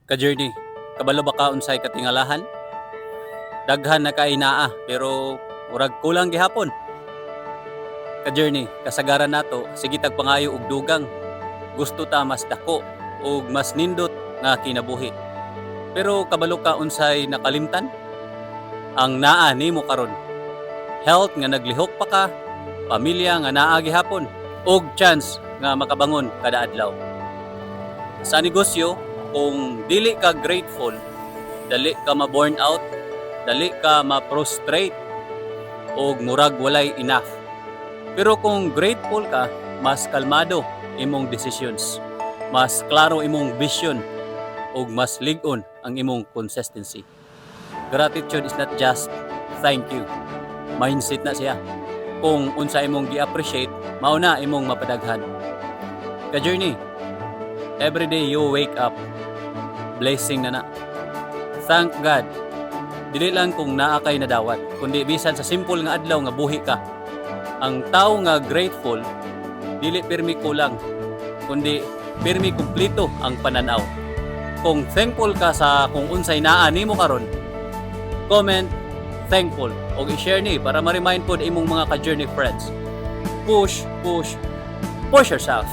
Ka-journey, kabalo ba ka unsay katingalahan? Daghan na kay naa pero murag kulang gihapon. Ka-journey, kasagaran nato sige tag pangayo og dugang. Gusto ta mas dako ug mas nindot nga kinabuhi. Pero kabalo ka unsay nakalimtan? Ang naa nimo karon. Health nga naglihok pa ka, pamilya nga naa gihapon, ug chance nga makabangon kada adlaw. Sa negosyo, kung dili ka grateful, dali ka ma-burn out, dali ka ma-prostrate, o murag walay enough. Pero kung grateful ka, mas kalmado imong decisions, mas klaro imong vision, o mas lig-on ang imong consistency. Gratitude is not just thank you. Mindset na siya. Kung unsa imong gi-appreciate, mao na imong mapadaghan. Ka-journey, every day you wake up, blessing na. Thank God. Dili lang kung naa kay nadawat, kundi bisan sa simple nga adlaw nga buhi ka. Ang tao nga grateful, dili pirmi kulang, kundi pirmi kumplito ang pananaw. Kung thankful ka sa kung unsay naa nimo karon, comment thankful o i-share ni para ma-remind pod imong mga ka-journey friends. Push yourself.